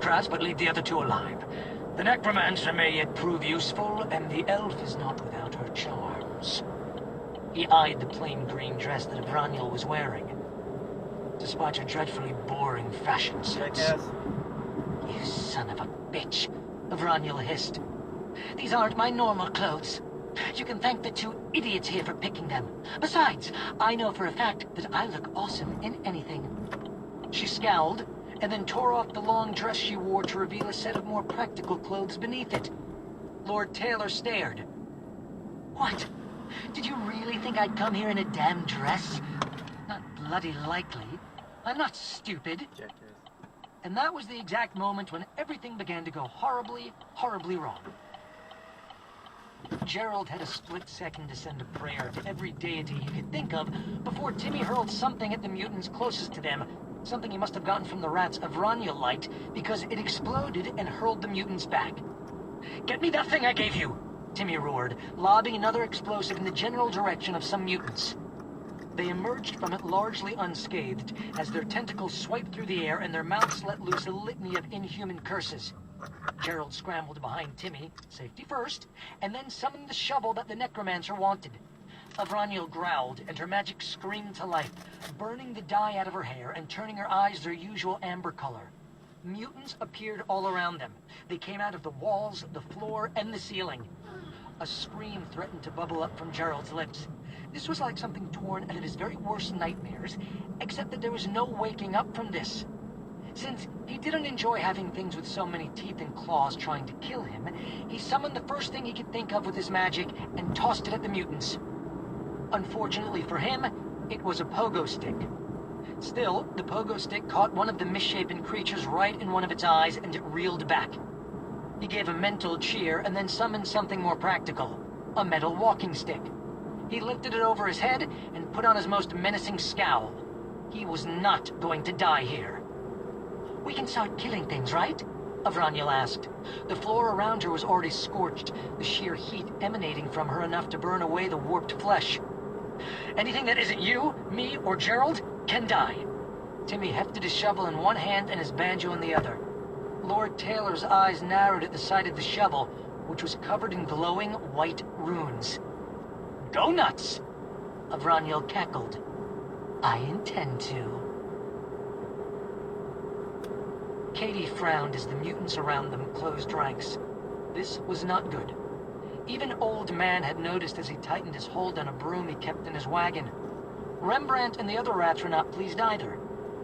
bureaucrats, but leave the other two alive. The necromancer may yet prove useful, and the elf is not without her charms. He eyed the plain green dress that Avraniel was wearing, despite her dreadfully boring fashion sense. You son of a bitch, Avraniel hissed. These aren't my normal clothes. You can thank the two idiots here for picking them. Besides, I know for a fact that I look awesome in anything. She scowled, and then tore off the long dress she wore to reveal a set of more practical clothes beneath it. Lord Taylor stared. What? Did you really think I'd come here in a damn dress? Not bloody likely. I'm not stupid. And that was the exact moment when everything began to go horribly, horribly wrong. Gerald had a split second to send a prayer to every deity he could think of before Timmy hurled something at the mutants closest to them, something he must have gotten from the rats Avraniel liked, because it exploded and hurled the mutants back. Get me that thing I gave you, Timmy roared, lobbing another explosive in the general direction of some mutants. They emerged from it largely unscathed as their tentacles swiped through the air and their mouths let loose a litany of inhuman curses. Gerald scrambled behind Timmy, safety first, and then summoned the shovel that the necromancer wanted. Avraniel growled, and her magic screamed to life, burning the dye out of her hair and turning her eyes their usual amber color. Mutants appeared all around them. They came out of the walls, the floor, and the ceiling. A scream threatened to bubble up from Gerald's lips. This was like something torn out of his very worst nightmares, except that there was no waking up from this. Since he didn't enjoy having things with so many teeth and claws trying to kill him, he summoned the first thing he could think of with his magic and tossed it at the mutants. Unfortunately for him, it was a pogo stick. Still, the pogo stick caught one of the misshapen creatures right in one of its eyes, and it reeled back. He gave a mental cheer and then summoned something more practical, a metal walking stick. He lifted it over his head and put on his most menacing scowl. He was not going to die here. We can start killing things, right? Avraniel asked. The floor around her was already scorched, the sheer heat emanating from her enough to burn away the warped flesh. Anything that isn't you, me, or Gerald can die. Timmy hefted his shovel in one hand and his banjo in the other. Lord Taylor's eyes narrowed at the sight of the shovel, which was covered in glowing white runes. Go nuts! Avraniel cackled. I intend to. Katie frowned as the mutants around them closed ranks. This was not good. Even Old Man had noticed as he tightened his hold on a broom he kept in his wagon. Rembrandt and the other rats were not pleased either.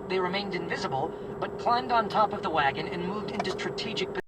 They remained invisible, but climbed on top of the wagon and moved into strategic position.